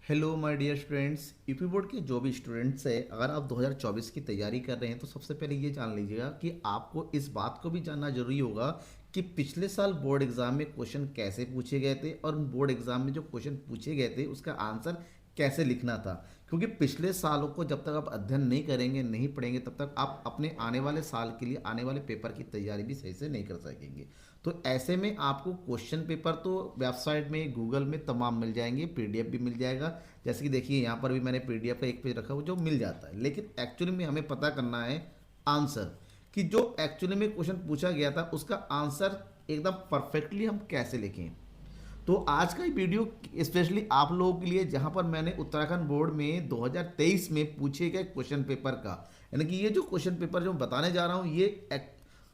Hello my dear students. UP board के जो भी स्टूडेंट्स हैं, अगर आप 2024 की तैयारी कर रहे हैं तो सबसे पहले ये जान लीजिएगा कि आपको इस बात को भी जानना जरूरी होगा कि पिछले साल बोर्ड एग्जाम में क्वेश्चन कैसे पूछे गए थे और उन बोर्ड एग्जाम में जो क्वेश्चन पूछे गए थे उसका आंसर कैसे लिखना था। क्योंकि पिछले सालों को जब तक आप अध्ययन नहीं करेंगे, नहीं पढ़ेंगे, तब तक आप अपने आने वाले साल के लिए आने वाले पेपर की तैयारी भी सही से नहीं कर सकेंगे। तो ऐसे में आपको क्वेश्चन पेपर तो वेबसाइट में, गूगल में तमाम मिल जाएंगे, पीडीएफ भी मिल जाएगा। जैसे कि देखिए यहाँ पर भी मैंने पीडीएफ का एक पेज रखा हुआ जो मिल जाता है, लेकिन एक्चुअली में हमें पता करना है आंसर, कि जो एक्चुअली में क्वेश्चन पूछा गया था उसका आंसर एकदम परफेक्टली हम कैसे लिखें। तो आज का ये वीडियो स्पेशली आप लोगों के लिए, जहां पर मैंने उत्तराखंड बोर्ड में 2023 में पूछे गए क्वेश्चन पेपर का, यानी कि ये जो क्वेश्चन पेपर जो मैं बताने जा रहा हूँ ये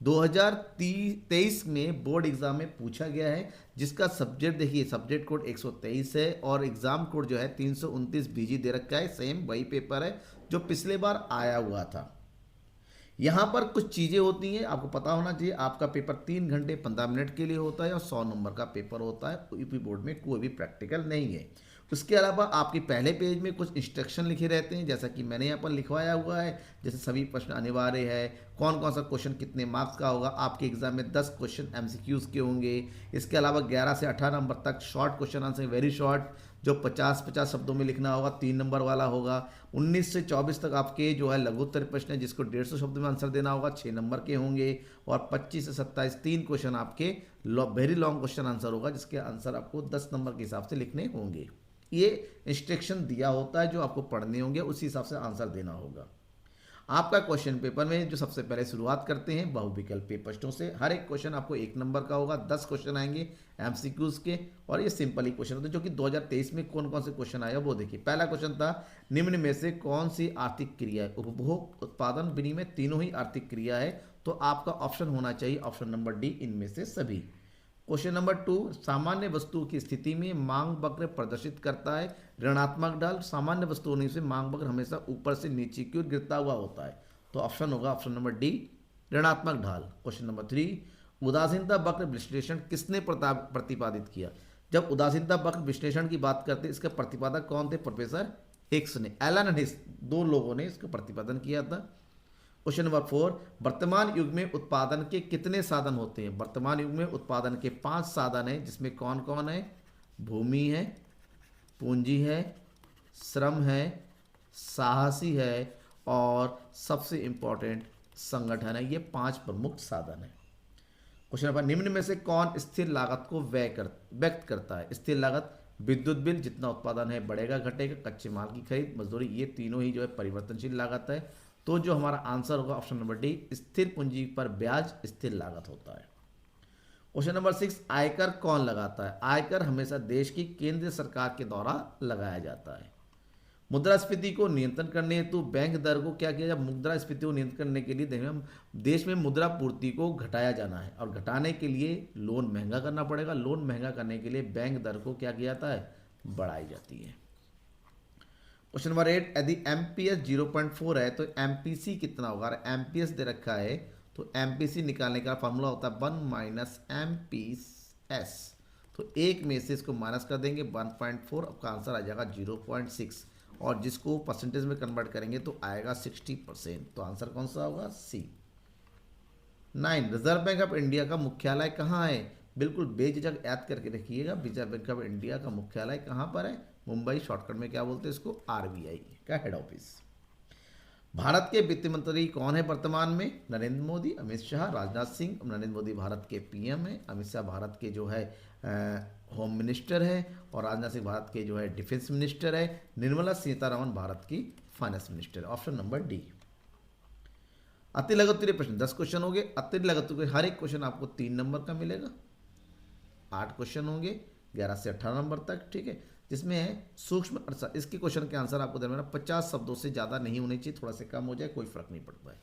2023 में बोर्ड एग्जाम में पूछा गया है, जिसका सब्जेक्ट देखिए, सब्जेक्ट कोड 123 है और एग्जाम कोड जो है 329 बीजी दे रखा है। सेम वही पेपर है जो पिछले बार आया हुआ था। यहाँ पर कुछ चीज़ें होती हैं, आपको पता होना चाहिए। आपका पेपर 3 घंटे 15 मिनट के लिए होता है और 100 नंबर का पेपर होता है। यूपी बोर्ड में कोई भी प्रैक्टिकल नहीं है। उसके अलावा आपके पहले पेज में कुछ इंस्ट्रक्शन लिखे रहते हैं, जैसा कि मैंने यहाँ पर लिखवाया हुआ है। जैसे सभी प्रश्न अनिवार्य है, कौन कौन सा क्वेश्चन कितने मार्क्स का होगा। आपके एग्जाम में 10 क्वेश्चन एमसीक्यूज के होंगे। इसके अलावा 11 से 18 नंबर तक short question answer, very short, जो 50-50 शब्दों में लिखना होगा, 3 नंबर वाला होगा। 19 से 24 तक आपके जो है लघुत्तर प्रश्न है, जिसको 150 शब्दों में आंसर देना होगा, 6 नंबर के होंगे। और 25 से 27 तीन क्वेश्चन आपके वेरी लॉन्ग क्वेश्चन आंसर होगा, जिसके आंसर आपको 10 नंबर के हिसाब से लिखने होंगे। ये इंस्ट्रक्शन दिया होता है जो आपको पढ़ने होंगे, उसी हिसाब से आंसर देना होगा। आपका क्वेश्चन पेपर में जो सबसे पहले शुरुआत करते हैं बहुविकल्पीय प्रश्नों से। हर एक क्वेश्चन आपको 1 नंबर का होगा, 10 क्वेश्चन आएंगे एमसीक्यूज के, और ये सिंपल ही क्वेश्चन होते हैं। जो कि 2023 में कौन कौन से क्वेश्चन आया वो देखिए। पहला क्वेश्चन था, निम्न में से कौन सी आर्थिक क्रिया है? उपभोग, उत्पादन, विनिमय, तीनों ही आर्थिक क्रिया है। तो आपका ऑप्शन होना चाहिए ऑप्शन नंबर डी, इनमें से सभी। क्वेश्चन नंबर 2, सामान्य वस्तु की स्थिति में मांग वक्र प्रदर्शित करता है ऋणात्मक ढाल। सामान्य वस्तु होने से मांग वक्र हमेशा ऊपर से नीचे की ओर गिरता हुआ होता है। तो ऑप्शन होगा ऑप्शन नंबर डी, ऋणात्मक ढाल। क्वेश्चन नंबर 3, उदासीनता वक्र विश्लेषण किसने प्रतिपादित किया? जब उदासीनता वक्र विश्लेषण की बात करते हैं, इसके प्रतिपादक कौन थे? प्रोफेसर हिक्स ने, एलन एंड हिक्स, दो लोगों ने इसका प्रतिपादन किया था। क्वेश्चन नंबर 4, वर्तमान युग में उत्पादन के कितने साधन होते हैं? वर्तमान युग में उत्पादन के 5 साधन हैं, जिसमें कौन कौन है? भूमि है, पूंजी है, श्रम है, साहसी है, और सबसे इंपॉर्टेंट संगठन है। ये 5 प्रमुख साधन है। क्वेश्चन नंबर, निम्न में से कौन स्थिर लागत को व्यक्त करता है? स्थिर लागत, विद्युत बिल, जितना उत्पादन है बढ़ेगा घटेगा, कच्चे माल की खरीद, मजदूरी, ये तीनों ही जो है परिवर्तनशील लागत है। तो जो हमारा आंसर होगा ऑप्शन नंबर डी, स्थिर पूंजी पर ब्याज स्थिर लागत होता है। क्वेश्चन नंबर 6, आयकर कौन लगाता है? आयकर हमेशा देश की केंद्र सरकार के द्वारा लगाया जाता है। मुद्रास्फीति को नियंत्रण करने हेतु बैंक दर को क्या किया जाए? मुद्रास्फीति को नियंत्रण करने के लिए देश में मुद्रा पूर्ति को घटाया जाना है, और घटाने के लिए लोन महंगा करना पड़ेगा। लोन महंगा करने के लिए बैंक दर को क्या किया जाता है? बढ़ाई जाती है। क्वेश्चन नंबर 8, यदि एमपीएस 0.4 है तो एमपीसी कितना होगा? एमपीएस दे रखा है तो एमपीसी निकालने का फॉर्मूला होता है 1 माइनस एमपीएस। तो एक में से इसको माइनस कर देंगे 1.4, आपका आंसर आ जाएगा 0.6, और जिसको परसेंटेज में कन्वर्ट करेंगे तो आएगा 60%। तो आंसर कौन सा होगा? सी। 9, रिजर्व बैंक ऑफ इंडिया का मुख्यालय कहाँ है? बिल्कुल बेझिझक याद करके रखिएगा, रिजर्व बैंक ऑफ इंडिया का मुख्यालय कहाँ पर है? मुंबई। शॉर्टकट में क्या बोलते हैं इसको? आरबीआई का हेड ऑफिस। भारत के वित्त मंत्री कौन है वर्तमान में? नरेंद्र मोदी, अमित शाह, राजनाथ सिंह। नरेंद्र मोदी भारत के पीएम है, अमित शाह भारत के जो है होम मिनिस्टर है, और राजनाथ सिंह भारत के जो है डिफेंस मिनिस्टर है। निर्मला सीतारमण भारत की फाइनेंस मिनिस्टर है। Option number D. अति लघु उत्तरीय प्रश्न 10 क्वेश्चन हो गए। अति लघु उत्तरीय हर एक क्वेश्चन आपको 3 नंबर का मिलेगा। 8 क्वेश्चन होंगे 11 से 18 नंबर तक, ठीक है। जिसमें है सूक्ष्म अर्थशास्त्र, इसके क्वेश्चन के आंसर आपको देना 50 शब्दों से ज़्यादा नहीं होने चाहिए, थोड़ा से कम हो जाए कोई फर्क नहीं पड़ता है।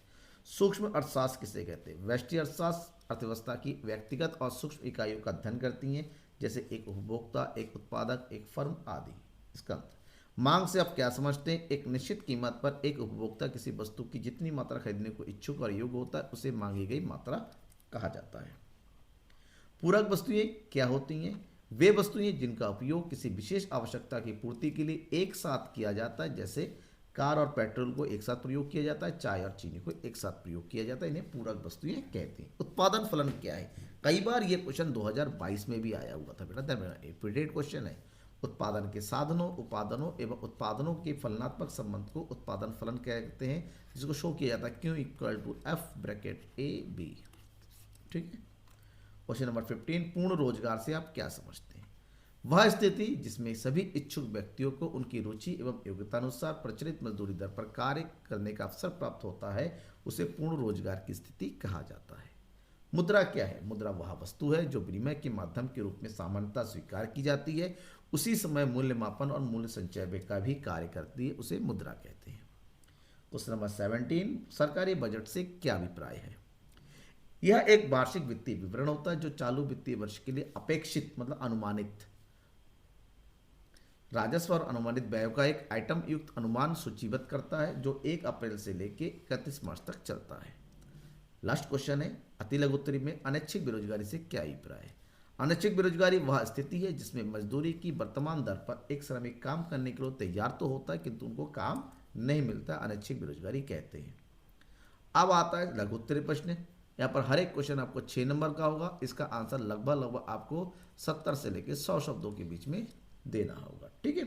सूक्ष्म अर्थशास्त्र किसे कहते हैं? व्यष्टि अर्थशास्त्र अर्थव्यवस्था की व्यक्तिगत और सूक्ष्म इकाइयों का अध्ययन करती हैं, जैसे एक उपभोक्ता, एक उत्पादक, एक फर्म आदि। इसका अंत, मांग से आप क्या समझते हैं? एक निश्चित कीमत पर एक उपभोक्ता किसी वस्तु की जितनी मात्रा खरीदने को इच्छुक और योग्य होता है, उसे मांगी गई मात्रा कहा जाता है। पूरक वस्तुएं क्या होती हैं? वे वस्तुएं जिनका उपयोग किसी विशेष आवश्यकता की पूर्ति के लिए एक साथ किया जाता है, जैसे कार और पेट्रोल को एक साथ प्रयोग किया जाता है, चाय और चीनी को एक साथ प्रयोग किया जाता है, इन्हें पूरक वस्तुएं कहते हैं। उत्पादन फलन क्या है? कई बार ये क्वेश्चन 2022 में भी आया हुआ था बेटा, रिपीटेड क्वेश्चन है। उत्पादन के साधनों, उपादानों एवं उत्पादनों के फलनात्मक संबंध को उत्पादन फलन कहते हैं, जिसको शो किया जाता है Q equal to F bracket A B। ठीक है। क्वेश्चन नंबर 15, पूर्ण रोजगार से आप क्या समझते हैं? वह स्थिति जिसमें सभी इच्छुक व्यक्तियों को उनकी रुचि एवं योग्यता अनुसार प्रचलित मजदूरी दर पर कार्य करने का अवसर प्राप्त होता है, उसे पूर्ण रोजगार की स्थिति कहा जाता है। मुद्रा क्या है? मुद्रा वह वस्तु है जो विनिमय के माध्यम के रूप में सामान्यतः स्वीकार की जाती है, उसी समय मूल्य मापन और मूल्य संचय का भी कार्य करती है, उसे मुद्रा कहते हैं। क्वेश्चन नंबर 17, सरकारी बजट से क्या अभिप्राय है? यह एक वार्षिक वित्तीय विवरण होता है जो चालू वित्तीय वर्ष के लिए अपेक्षित मतलब अनुमानित राजस्व और अनुमानित व्ययों का एक आइटम युक्त अनुमान सूचीबद्ध करता है, जो 1 अप्रैल से लेकर 31 मार्च तक चलता है। लास्ट क्वेश्चन है, अति लघु उत्तरी में अनैच्छिक बेरोजगारी से क्या अभिप्राय है? अनैच्छिक बेरोजगारी वह स्थिति है जिसमें मजदूरी की वर्तमान दर पर एक श्रमिक काम करने के लिए तैयार तो होता है किंतु उनको काम नहीं मिलता, अनैच्छिक बेरोजगारी कहते हैं। अब आता है लघु उत्तरी प्रश्न। यहाँ पर हर एक क्वेश्चन आपको 6 नंबर का होगा। इसका आंसर लगभग आपको 70 से लेकर 100 शब्दों के बीच में देना होगा। ठीक है।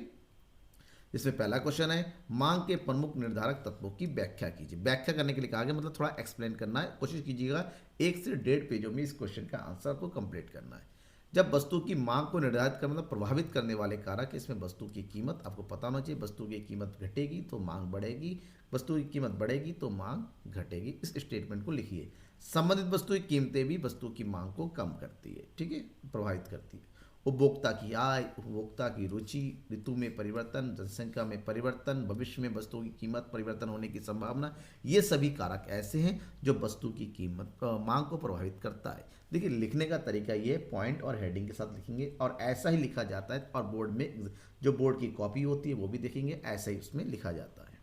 इसमें पहला क्वेश्चन है, मांग के प्रमुख निर्धारक तत्वों की व्याख्या कीजिए। व्याख्या करने के लिए कहा गया, मतलब थोड़ा एक्सप्लेन करना है। कोशिश कीजिएगा 1 से 1.5 पेजों में इस क्वेश्चन का आंसर को कंप्लीट करना है। जब वस्तु की मांग को निर्धारित कर मतलब प्रभावित करने वाले कारक, इसमें वस्तु की कीमत आपको पता होना चाहिए। वस्तु की कीमत घटेगी तो मांग बढ़ेगी, वस्तु की कीमत बढ़ेगी तो मांग घटेगी। इस स्टेटमेंट को लिखिए। संबंधित वस्तु की कीमतें भी वस्तु की मांग को कम करती है, ठीक है, प्रभावित करती है। उपभोक्ता की आय, उपभोक्ता की रुचि, ऋतु में परिवर्तन, जनसंख्या में परिवर्तन, भविष्य में वस्तुओं की कीमत परिवर्तन होने की संभावना, ये सभी कारक ऐसे हैं जो वस्तु की कीमत मांग को प्रभावित करता है। देखिए, लिखने का तरीका ये पॉइंट और हेडिंग के साथ लिखेंगे और ऐसा ही लिखा जाता है। और बोर्ड में जो बोर्ड की कॉपी होती है वो भी देखेंगे, ऐसा ही उसमें लिखा जाता है।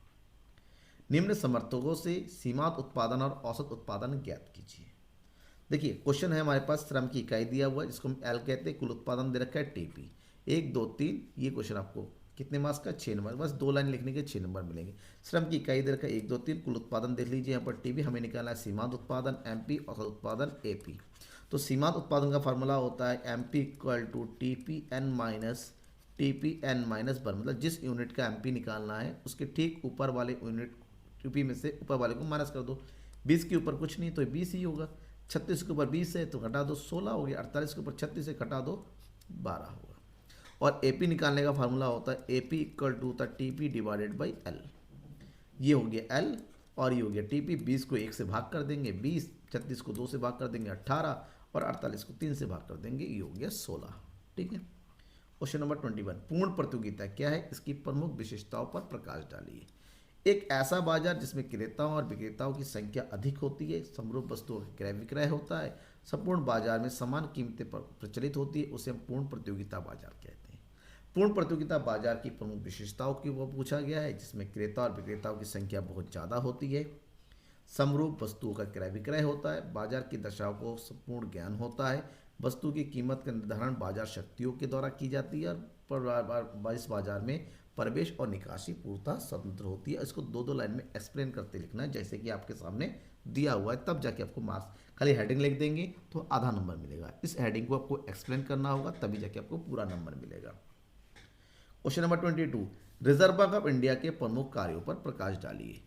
निम्न समर्थकों से सीमांत उत्पादन और औसत उत्पादन ज्ञात कीजिए। देखिए, क्वेश्चन है हमारे पास, श्रम की इकाई दिया हुआ है जिसको हम एल कहते हैं, कुल उत्पादन दे रखा है टीपी। 1 2 3, ये क्वेश्चन आपको कितने मार्क्स का? 6 नंबर। बस 2 लाइन लिखने के 6 नंबर मिलेंगे। श्रम की इकाई दे रखा है 1 2 3, कुल उत्पादन देख लीजिए। यहाँ पर टीपी हमें निकालना है सीमांत उत्पादन एमपी, औसत उत्पादन एपी। तो सीमांत उत्पादन का फार्मूला होता है MP equal to TP N minus T N minus one. मतलब जिस यूनिट का एमपी निकालना है उसके ठीक ऊपर वाले यूनिट टीपी में से ऊपर वाले को माइनस कर दो। 20 के ऊपर कुछ नहीं तो 20 ही होगा। 36 के ऊपर 20 है तो घटा दो 16 हो गया। 48 के ऊपर 36 से घटा दो 12 होगा। और एपी निकालने का फार्मूला होता है एपी इक्वल टू होता है टीपी डिवाइडेड बाई एल। ये हो गया एल और ये हो गया टीपी। 20 को 1 से भाग कर देंगे 20, 36 को 2 से भाग कर देंगे 18 और 48 को 3 से भाग कर देंगे, ये हो गया 16। ठीक है। क्वेश्चन नंबर 21, पूर्ण प्रतियोगिता क्या है? इसकी प्रमुख विशेषताओं पर प्रकाश डालिए। एक ऐसा बाजार जिसमें क्रेताओं और विक्रेताओं की संख्या अधिक होती है, समरूप वस्तुओं का क्रय विक्रय होता है, संपूर्ण बाजार में समान कीमतें प्रचलित होती है, उसे हम पूर्ण प्रतियोगिता बाजार कहते हैं। पूर्ण प्रतियोगिता बाजार की प्रमुख विशेषताओं की वो पूछा गया है, जिसमें क्रेता और विक्रेताओं की संख्या बहुत ज़्यादा होती है, समरूप वस्तुओं का क्रय विक्रय होता है, बाजार की दशाओं को संपूर्ण ज्ञान होता है, वस्तु की कीमत का निर्धारण बाजार शक्तियों के द्वारा की जाती है और इस बाजार में प्रवेश और निकासी पूर्णतः स्वतंत्र होती है। इसको 2 लाइन में एक्सप्लेन करते लिखना है, जैसे कि आपके सामने दिया हुआ है, तब जाके आपको मार्क्स। खाली हेडिंग लिख देंगे तो आधा नंबर मिलेगा। इस हेडिंग को आपको एक्सप्लेन करना होगा, तभी जाके आपको पूरा नंबर मिलेगा। Question number 22, reserve bank of India के प्रमुख कार्यों पर प्रकाश डालिए।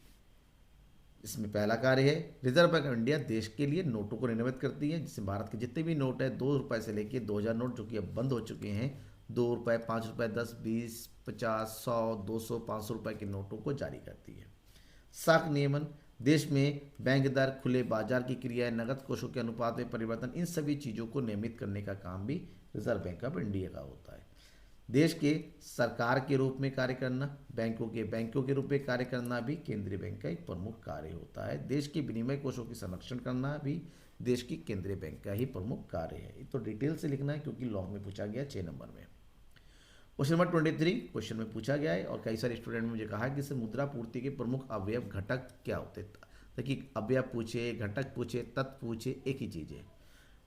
इसमें पहला कार्य है, रिजर्व बैंक ऑफ इंडिया देश के लिए नोटों को रिनोवेट करती है, जिससे भारत के जितने भी नोट है 2 रुपये से लेकर 2000 नोट जो कि अब बंद हो चुके हैं, 2 रुपये, 5 रुपये, 10, 20, 50, 100, 200, 500 रुपये के नोटों को जारी करती है। साख नियमन, देश में बैंक दर, खुले बाजार की क्रियाएं, नगद कोषों के अनुपात में परिवर्तन, इन सभी चीज़ों को नियमित करने का काम भी रिजर्व बैंक ऑफ इंडिया का होता है। देश के सरकार के रूप में कार्य करना, बैंकों के रूप में कार्य करना भी केंद्रीय बैंक का एक प्रमुख कार्य होता है। देश के विनिमय कोषों की संरक्षण करना भी देश की केंद्रीय बैंक का ही प्रमुख कार्य है। तो डिटेल से लिखना है क्योंकि लॉन्ग में पूछा गया 6 नंबर में। क्वेश्चन नंबर 23 क्वेश्चन में पूछा गया है और कई सारे स्टूडेंट ने मुझे कहा कि इसे मुद्रा पूर्ति के प्रमुख अवयव घटक क्या होते हैं। देखिए, अवयव पूछे, घटक पूछे, तत्व पूछे, एक ही चीज़ है।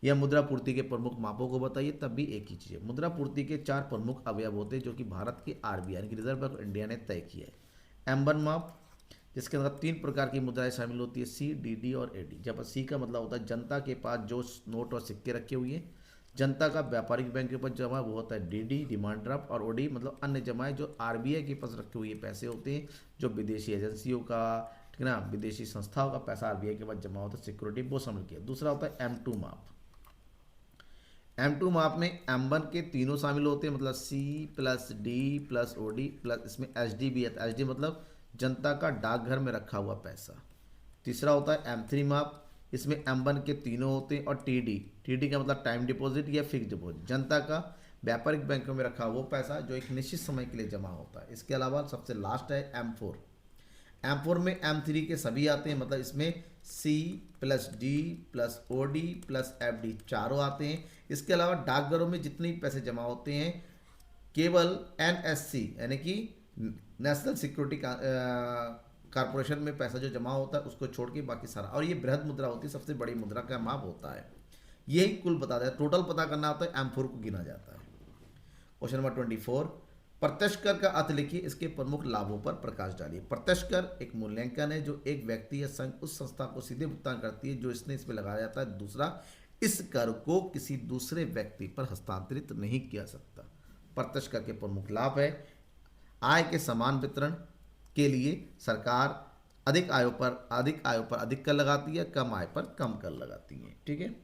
या मुद्रा पूर्ति के प्रमुख मापों को बताइए, तब भी एक ही चीज़ है। मुद्रा पूर्ति के 4 प्रमुख अवयव होते हैं जो कि भारत के आरबीआई यानी कि रिजर्व बैंक ऑफ इंडिया ने तय किया है। M1 माप, जिसके अंदर 3 प्रकार की मुद्राएं शामिल होती है, सी, डी और एडी। जब सी का मतलब होता है जनता के पास जो नोट और सिक्के रखे हुए हैं, जनता का व्यापारिक बैंक के ऊपर जमा वो होता है डीडी, डिमांड ड्राफ्ट, और ओडी मतलब अन्य जमाएं जो आरबीआई के पास रखे हुए पैसे होते हैं, जो विदेशी एजेंसियों का, ठीक है ना, विदेशी संस्थाओं का पैसा आरबीआई के पास जमा होता है, सिक्योरिटी, वो शामिल किया। दूसरा होता है M2 माप। M2 माप में M1 के तीनों शामिल होते हैं, मतलब C plus D plus OD plus इसमें HD भी है। HD मतलब जनता का डाकघर में रखा हुआ पैसा। तीसरा होता है M3 माप, इसमें M1 के तीनों होते हैं, और TD का मतलब टाइम डिपॉजिट या फिक्स डिपॉजिट, जनता का व्यापारिक बैंकों में रखा वो पैसा जो एक निश्चित समय के लिए जमा होता है। इसके अलावा सबसे लास्ट है M4 में M3 के सभी आते हैं, मतलब इसमें C plus D plus OD plus FD चारों आते हैं। इसके अलावा डाकघरों में जितने भी पैसे जमा होते हैं, केवल NSC यानी कि नेशनल सिक्योरिटी कारपोरेशन में पैसा जो जमा होता है उसको छोड़ के बाकी सारा, और ये बृहद मुद्रा होती है, सबसे बड़ी मुद्रा का माप होता है। यही कुल बताता है, टोटल पता करना होता है, M4 को गिना जाता है। क्वेश्चन नंबर 24, प्रत्यक्ष कर का अर्थ लिखिए, इसके प्रमुख लाभों पर प्रकाश डालिए। प्रत्यक्ष कर एक मूल्यांकन है जो एक व्यक्ति या संघ उस संस्था को सीधे भुगतान करती है जो इसने इसमें लगाया जाता है। दूसरा, इस कर को किसी दूसरे व्यक्ति पर हस्तांतरित नहीं किया सकता। प्रत्यक्ष कर के प्रमुख लाभ है, आय के समान वितरण के लिए सरकार अधिक आय पर अधिक कर लगाती है, कम आय पर कम कर लगाती है। ठीक है,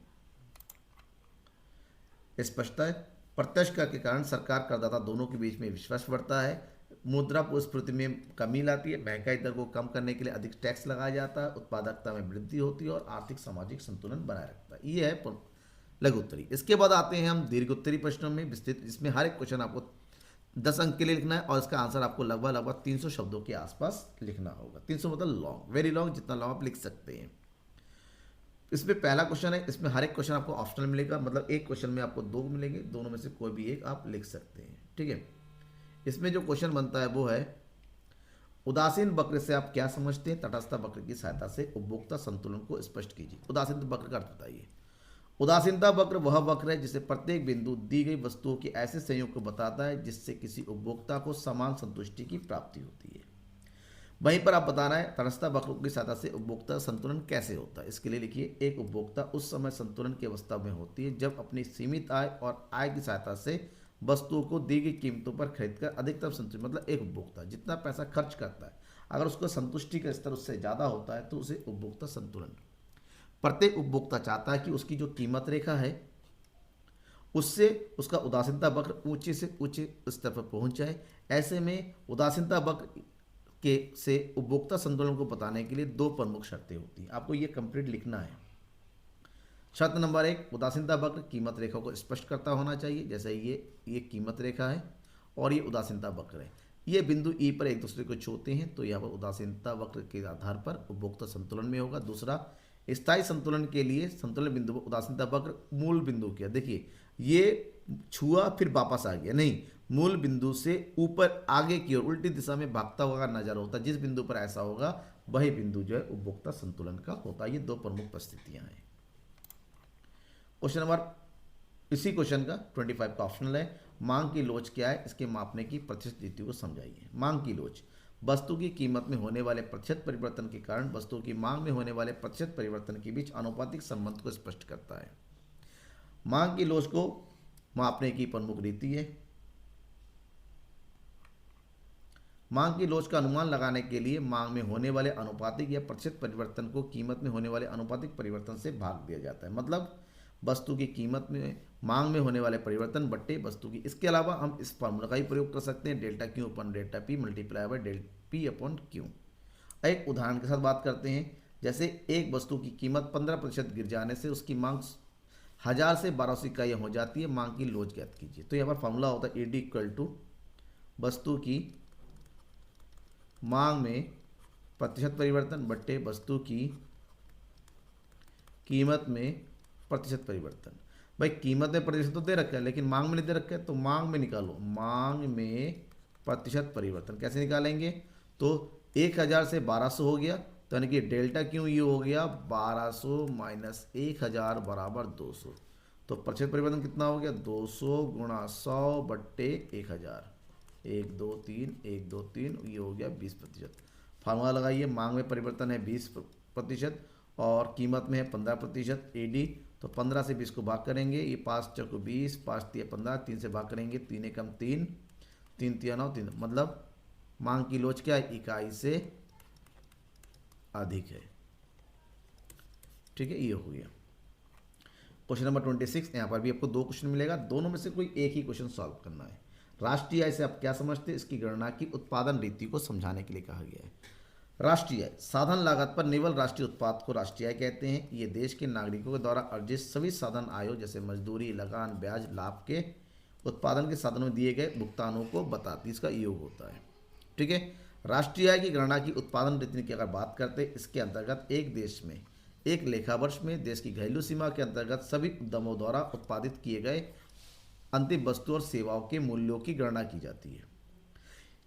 स्पष्टता है। प्रत्यक्ष कर के कारण सरकार करदाता दोनों के बीच में विश्वास बढ़ता है, मुद्रास्फीति में कमी लाती है, महंगाई दर को कम करने के लिए अधिक टैक्स लगाया जाता है, उत्पादकता में वृद्धि होती है और आर्थिक सामाजिक संतुलन बनाए रखता है। ये है लघु उत्तरी। इसके बाद आते हैं हम दीर्घ उत्तरी प्रश्नों में विस्तृत। इसमें हर एक क्वेश्चन आपको 10 अंक के लिए लिखना है और इसका आंसर आपको लगभग 300 शब्दों के आसपास लिखना होगा। 300 मतलब लॉन्ग, वेरी लॉन्ग, जितना लॉन्ग आप लिख सकते हैं। इसमें पहला क्वेश्चन है, इसमें हर एक क्वेश्चन आपको ऑप्शनल मिलेगा, मतलब एक क्वेश्चन में आपको 2 मिलेंगे, दोनों में से कोई भी एक आप लिख सकते हैं। ठीक है, इसमें जो क्वेश्चन बनता है वो है, उदासीन वक्र से आप क्या समझते हैं? तटस्थ वक्र की सहायता से उपभोक्ता संतुलन को स्पष्ट कीजिए। उदासीन वक्र का अर्थ बताइए। उदासीनता वक्र वह वक्र है जिसे प्रत्येक बिंदु दी गई वस्तुओं के ऐसे संयोग को बताता है जिससे किसी उपभोक्ता को समान संतुष्टि की प्राप्ति होती है। वहीं पर आप बताना है तटस्थ वक्र की सहायता से उपभोक्ता संतुलन कैसे होता है। इसके लिए लिखिए, एक उपभोक्ता उस समय संतुलन की अवस्था में होती है जब अपनी सीमित आय और आय की सहायता से वस्तुओं को दी गई कीमतों पर खरीदकर अधिकतम संतुष्टि, मतलब एक उपभोक्ता जितना पैसा खर्च करता है अगर उसको संतुष्टि का स्तर उससे ज़्यादा होता है तो उसे उपभोक्ता संतुलन। प्रत्येक उपभोक्ता चाहता है कि उसकी जो कीमत रेखा है उससे उसका उदासीनता वक्र ऊंचे से ऊंचे स्तर पर पहुंच जाए। ऐसे में उदासीनता वक्र के से उपभोक्ता संतुलन को बताने के लिए 2 प्रमुख शर्तें होती हैं, आपको ये कंप्लीट लिखना है। शर्त नंबर 1, उदासीनता वक्र कीमत रेखा को स्पष्ट करता होना चाहिए। जैसे ये कीमत रेखा है और ये उदासीनता वक्र है, ये बिंदु ई पर एक दूसरे को छूते हैं तो यहाँ पर उदासीनता वक्र के आधार पर उपभोक्ता संतुलन में होगा। दूसरा, स्थायी संतुलन के लिए संतुलन बिंदु पर उदासीनता वक्र मूल बिंदु क्या, देखिए ये छुआ फिर वापस आ गया, नहीं, मूल बिंदु से ऊपर आगे की ओर उल्टी दिशा में भागता हुआ नजर होता है। जिस बिंदु पर ऐसा होगा वही बिंदु जो है उपभोक्ता संतुलन का होता है। ये 2 प्रमुख परिस्थितियां हैं। क्वेश्चन नंबर, इसी क्वेश्चन का 25 का ऑप्शनल है। मांग की लोच क्या है, इसके मापने की प्रतिशत रीति को समझाइए। मांग की लोच वस्तु की कीमत में होने वाले प्रतिशत परिवर्तन के कारण वस्तु की मांग में होने वाले प्रतिशत परिवर्तन के बीच आनुपातिक संबंध को स्पष्ट करता है। मांग की लोच को मापने की प्रमुख रीति है। मांग की लोच का अनुमान लगाने के लिए मांग में होने वाले आनुपातिक या प्रतिशत परिवर्तन को कीमत में होने वाले आनुपातिक परिवर्तन से भाग दिया जाता है, मतलब वस्तु की कीमत में मांग में होने वाले परिवर्तन बट्टे वस्तु की। इसके अलावा हम इस फार्मूला का ही प्रयोग कर सकते हैं, delta Q upon delta P multiply by delta P upon Q. एक उदाहरण के साथ बात करते हैं। जैसे एक वस्तु की कीमत 15% गिर जाने से उसकी मांग 1000 से 1200 इकाइयाँ हो जाती है। मांग की लोच ज्ञात कीजिए। तो यहाँ पर फार्मूला होता है ईडी इक्वल टू वस्तु की मांग में प्रतिशत परिवर्तन बट्टे वस्तु की कीमत में प्रतिशत परिवर्तन। भाई कीमत में प्रतिशत तो दे रखा है लेकिन मांग में नहीं दे रखा है, तो मांग में निकालो। मांग में प्रतिशत परिवर्तन कैसे निकालेंगे, तो 1000 से 1200 हो गया, तो यानी कि डेल्टा क्यों ये हो गया 1200 माइनस 1000 बराबर 200। तो प्रतिशत परिवर्तन कितना हो गया, 200 गुणा 100 बट्टे 1000, 1 2 3 1 2 3, ये हो गया 20%। फार्मूला लगाइए, मांग में परिवर्तन है 20% और कीमत में है 15% एडी। तो 15 से 20 को भाग करेंगे, ये 5 चौको 20, 5 तिया 15, 3 से भाग करेंगे, 3 एकम 3, 3 तिया 9, 3, मतलब मांग की लोच क्या है, इकाई से अधिक है। ठीक है, ये हो गया क्वेश्चन नंबर 26। यहाँ पर भी आपको 2 क्वेश्चन मिलेगा, दोनों में से कोई एक ही क्वेश्चन सॉल्व करना है। राष्ट्रीय आय से आप क्या समझते हैं, इसकी गणना की उत्पादन रीति को समझाने के लिए कहा गया है। राष्ट्रीय आय साधन लागत पर निवल राष्ट्रीय उत्पाद को राष्ट्रीय आय कहते हैं। ये देश के नागरिकों के द्वारा अर्जित सभी साधन आयों जैसे मजदूरी, लगान, ब्याज, लाभ के उत्पादन के साधनों में दिए गए भुगतानों को बताती, इसका योग होता है। ठीक है, राष्ट्रीय आय की गणना की उत्पादन रीति की अगर बात करते हैं, इसके अंतर्गत एक देश में एक लेखा वर्ष में देश की घरेलू सीमा के अंतर्गत सभी उद्यमों द्वारा उत्पादित किए गए अंतिम वस्तु और सेवाओं के मूल्यों की गणना की जाती है।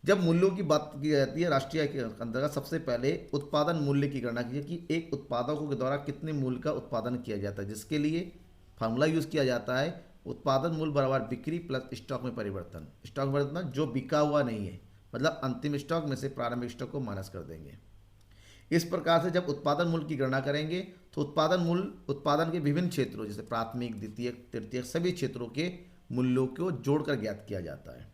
जब मूल्यों की बात की जाती है राष्ट्रीय आय के अंतर्गत, सबसे पहले उत्पादन मूल्य की गणना कीजिए कि एक उत्पादकों के द्वारा कितने मूल्य का उत्पादन किया जाता है, जिसके लिए फार्मूला यूज किया जाता है उत्पादन मूल्य बराबर बिक्री प्लस स्टॉक में परिवर्तन। स्टॉक में परिवर्तन जो बिका हुआ नहीं है, मतलब अंतिम स्टॉक में से प्रारंभिक स्टॉक को माइनस कर देंगे। इस प्रकार से जब उत्पादन मूल्य की गणना करेंगे तो उत्पादन मूल्य उत्पादन के विभिन्न क्षेत्रों जैसे प्राथमिक, द्वितीयक, तृतीयक सभी क्षेत्रों के मूल्यों को जोड़कर ज्ञात किया जाता है।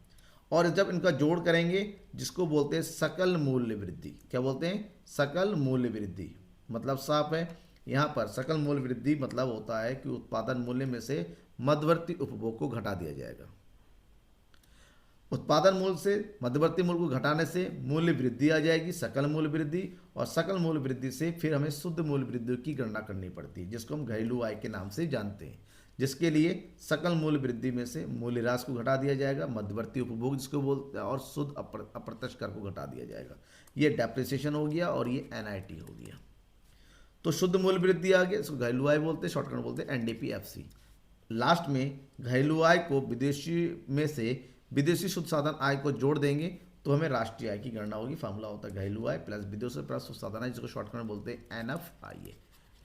और जब इनका जोड़ करेंगे, जिसको बोलते हैं सकल मूल्य वृद्धि, क्या बोलते हैं, सकल मूल्य वृद्धि, मतलब साफ है यहाँ पर सकल मूल्य वृद्धि मतलब होता है कि उत्पादन मूल्य में से मध्यवर्ती उपभोग को घटा दिया जाएगा। उत्पादन मूल्य से मध्यवर्ती मूल्य को घटाने से मूल्य वृद्धि आ जाएगी, सकल मूल्य वृद्धि, और सकल मूल्य वृद्धि से फिर हमें शुद्ध मूल्य वृद्धि की गणना करनी पड़ती है, जिसको हम घरेलू आय के नाम से जानते हैं। जिसके लिए सकल मूल्य वृद्धि में से मूल्य ह्रास को घटा दिया जाएगा, मध्यवर्ती उपभोग जिसको बोलते हैं, और शुद्ध अप्रत्यक्ष कर को घटा दिया जाएगा। ये डेप्रिसिएशन हो गया और ये एनआईटी हो गया। तो शुद्ध मूल्य वृद्धि आ गया, इसको घरेलू आय बोलते हैं, शॉर्टकट बोलते हैं एनडीपीएफसी। लास्ट में घरेलू आय को विदेशी में से विदेशी शुद्ध साधन आय को जोड़ देंगे तो हमें राष्ट्रीय आय की गणना होगी। फार्मूला होता है घरेलू आय प्लस विदेशी प्लस शुद्ध साधन आय, जिसको शॉर्टकट में बोलते हैं एनएफआई।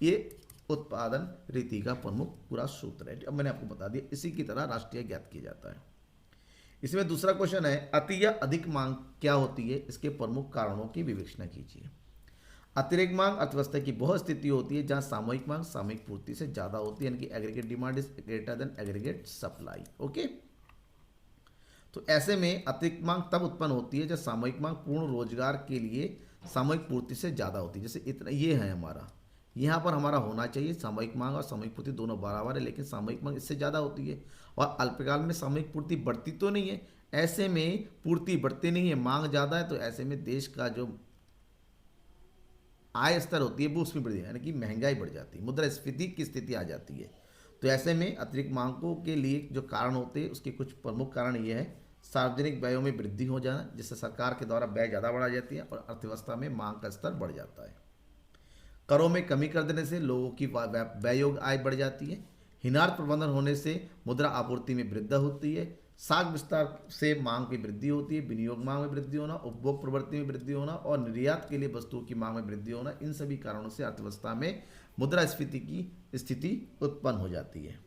ये उत्पादन रीति का प्रमुख पूरा सूत्र है। अब मैंने आपको बता दिया, इसी की तरह राष्ट्रीय ज्ञात किया जाता है। इसमें दूसरा क्वेश्चन है, अति या अधिक मांग क्या होती है, इसके प्रमुख कारणों की विवेचना कीजिए। अतिरिक्त मांग अर्थव्यवस्था की वह स्थिति होती है जहां सामूहिक मांग सामूहिक पूर्ति से ज्यादा होती है, यानी कि aggregate demand is greater than aggregate supply. Okay, तो ऐसे में अतिरिक्त मांग तब उत्पन्न होती है जब सामूहिक मांग पूर्ण रोजगार के लिए सामूहिक पूर्ति से ज़्यादा होती है। जैसे इतना ये है हमारा, यहाँ पर हमारा होना चाहिए सामूहिक मांग और सामूहिक पूर्ति दोनों बराबर है, लेकिन सामूहिक मांग इससे ज़्यादा होती है और अल्पकाल में सामूहिक पूर्ति बढ़ती तो नहीं है। ऐसे में पूर्ति बढ़ती नहीं है, मांग ज़्यादा है, तो ऐसे में देश का जो आय स्तर होती है वो उसमें बढ़ जाती है, यानी कि महंगाई बढ़ जाती है, मुद्रास्फीति की स्थिति आ जाती है। तो ऐसे में अतिरिक्त मांगों के लिए जो कारण होते हैं उसके कुछ प्रमुख कारण ये है, सार्वजनिक व्ययों में वृद्धि हो जाना, जिससे सरकार के द्वारा व्यय ज़्यादा बढ़ा जाती है और अर्थव्यवस्था में मांग का स्तर बढ़ जाता है। करों में कमी कर देने से लोगों की व्यय योग्य आय बढ़ जाती है। हिनार्थ प्रबंधन होने से मुद्रा आपूर्ति में वृद्धि होती है। साख विस्तार से मांग की वृद्धि होती है। विनियोग मांग में वृद्धि होना, उपभोग प्रवृत्ति में वृद्धि होना और निर्यात के लिए वस्तुओं की मांग में वृद्धि होना, इन सभी कारणों से अर्थव्यवस्था में मुद्रास्फीति की स्थिति उत्पन्न हो जाती है।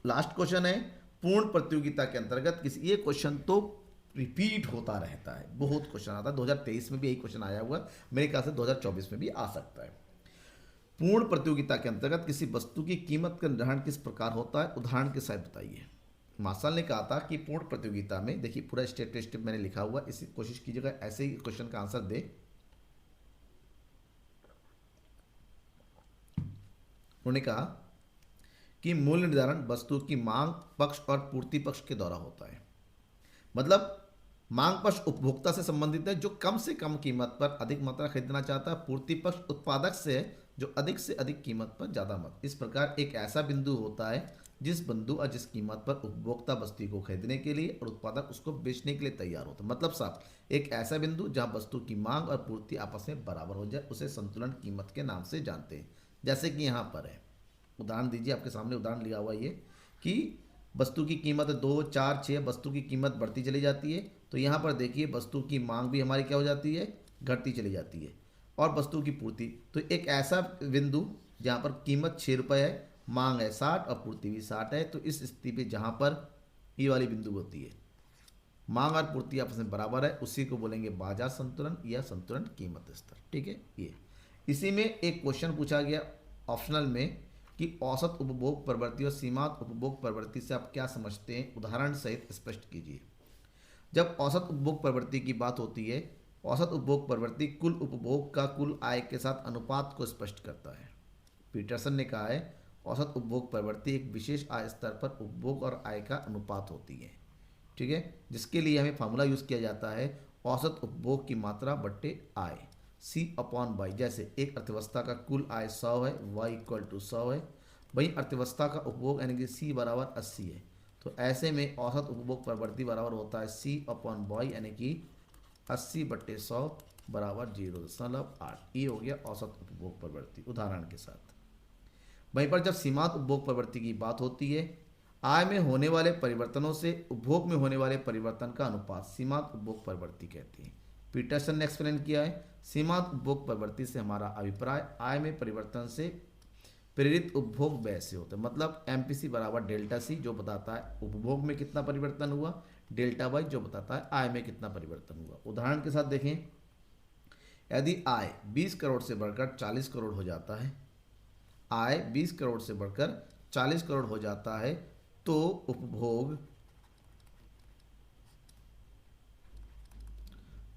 लास्ट क्वेश्चन है, पूर्ण प्रतियोगिता के अंतर्गत किसी, ये क्वेश्चन तो रिपीट होता रहता है, बहुत क्वेश्चन आता है, 2023 में भी यही क्वेश्चन आया हुआ, मेरे ख्याल से 2024 में भी आ सकता है। पूर्ण प्रतियोगिता के अंतर्गत किसी वस्तु की कीमत का निर्धारण किस प्रकार होता है, उदाहरण के साथ बताइए। मार्शल ने कहा था कि पूर्ण प्रतियोगिता में, देखिए पूरा स्टेप टू स्टेप मैंने लिखा हुआ, इसी कोशिश कीजिएगा ऐसे ही क्वेश्चन का आंसर दे। उन्होंने कहा कि मूल्य निर्धारण वस्तु की मांग पक्ष और पूर्ति पक्ष के द्वारा होता है। मतलब मांग पक्ष उपभोक्ता से संबंधित है जो कम से कम कीमत पर अधिक मात्रा खरीदना चाहता है, पूर्ति पक्ष उत्पादक से है जो अधिक से अधिक कीमत पर ज़्यादा मत। इस प्रकार एक ऐसा बिंदु होता है जिस बिंदु और जिस कीमत पर उपभोक्ता वस्तु को खरीदने के लिए और उत्पादक उसको बेचने के लिए तैयार होता है। मतलब साफ, एक ऐसा बिंदु जहां वस्तु की मांग और पूर्ति आपस में बराबर हो जाए, उसे संतुलन कीमत के नाम से जानते हैं। जैसे कि यहाँ पर है, उदाहरण दीजिए, आपके सामने उदाहरण लिया हुआ ये कि वस्तु की कीमत 2, 4, 6, वस्तु की कीमत बढ़ती चली जाती है। तो यहाँ पर देखिए वस्तु की मांग भी हमारी क्या हो जाती है, घटती चली जाती है, और वस्तु की पूर्ति, तो एक ऐसा बिंदु जहाँ पर कीमत 6 रुपये है मांग है 60 और पूर्ति भी 60 है, तो इस स्थिति पे जहाँ पर ये वाली बिंदु होती है, मांग और पूर्ति आपस में बराबर है, उसी को बोलेंगे बाजार संतुलन या संतुलन कीमत स्तर। ठीक है, ये इसी में एक क्वेश्चन पूछा गया ऑप्शनल में कि औसत उपभोग प्रवृत्ति और सीमांत उपभोग प्रवृत्ति से आप क्या समझते हैं, उदाहरण सहित स्पष्ट कीजिए। जब औसत उपभोग प्रवृत्ति की बात होती है, औसत उपभोग प्रवृत्ति कुल उपभोग का कुल आय के साथ अनुपात को स्पष्ट करता है। पीटरसन ने कहा है औसत उपभोग प्रवृत्ति एक विशेष आय स्तर पर उपभोग और आय का अनुपात होती है। ठीक है, जिसके लिए हमें फार्मूला यूज़ किया जाता है औसत उपभोग की मात्रा बट्टे आय, C/Y। जैसे एक अर्थव्यवस्था का कुल आय 100 है, Y = 100 है, वहीं अर्थव्यवस्था का उपभोग यानी कि C = 80 है, तो ऐसे में औसत उपभोग प्रवृत्ति बराबर होता है C/Y यानी कि 80/100 = 0.8। ये हो गया औसत उपभोग प्रवृत्ति उदाहरण के साथ। वहीं पर जब सीमांत उपभोग प्रवृत्ति की बात होती है, आय में होने वाले परिवर्तनों से उपभोग में होने वाले परिवर्तन का अनुपात सीमांत उपभोग प्रवृत्ति कहती है। पीटरसन ने एक्सप्लेन किया है सीमांत उपभोग प्रवृत्ति से हमारा अभिप्राय आय में परिवर्तन से प्रेरित उपभोग व्यय से होता है, मतलब MPC = ΔC जो बताता है उपभोग में कितना परिवर्तन हुआ, ΔY जो बताता है आय में कितना परिवर्तन हुआ। उदाहरण के साथ देखें, यदि आय 20 करोड़ से बढ़कर 40 करोड़ हो जाता है, आय 20 करोड़ से बढ़कर 40 करोड़ हो जाता है, तो उपभोग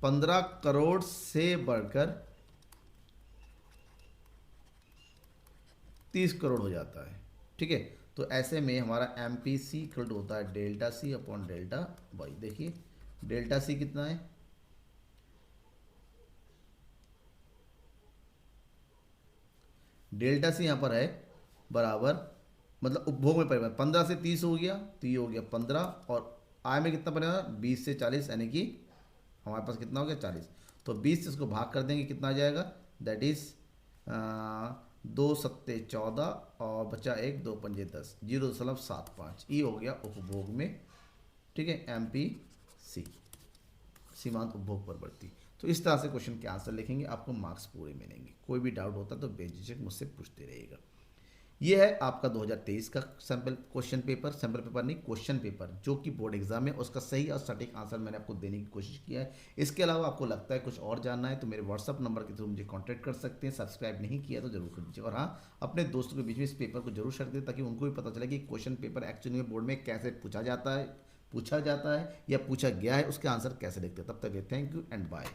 15 करोड़ से बढ़कर 30 करोड़ हो जाता है। ठीक है, तो ऐसे में हमारा MPC = होता है ΔC/ΔY। देखिए ΔC कितना है, ΔC यहाँ पर है बराबर, मतलब उपभोग में परिवर्तन 15 से 30 हो गया, तो ये हो गया 15, और आय में कितना बनेगा 20 से 40 यानी कि हमारे पास कितना हो गया 40, तो 20 से इसको भाग कर देंगे कितना आ जाएगा, दैट इज 2 सत्ते 14 और बचा 1, 2 पंजे 10, 0.75। ये हो गया उपभोग में। ठीक है, MPC सीमांत उपभोग प्रवृत्ति। तो इस तरह से क्वेश्चन के आंसर लिखेंगे, आपको मार्क्स पूरे मिलेंगे। कोई भी डाउट होता तो बेझिझक मुझसे पूछते रहिएगा। ये है आपका 2023 का sample question paper, sample paper नहीं क्वेश्चन पेपर, जो कि बोर्ड एग्जाम है, उसका सही और सटीक आंसर मैंने आपको देने की कोशिश किया है। इसके अलावा आपको लगता है कुछ और जानना है तो मेरे व्हाट्सअप नंबर के थ्रू मुझे कांटेक्ट कर सकते हैं। सब्सक्राइब नहीं किया तो जरूर कर दीजिए, और हाँ, अपने दोस्तों के बीच में इस पेपर को जरूर शेयर करें ताकि उनको भी पता चले कि क्वेश्चन पेपर एक्चुअली में बोर्ड में कैसे पूछा जाता है या पूछा गया है उसके आंसर कैसे लिखते हैं। तब तक थैंक यू एंड बाय।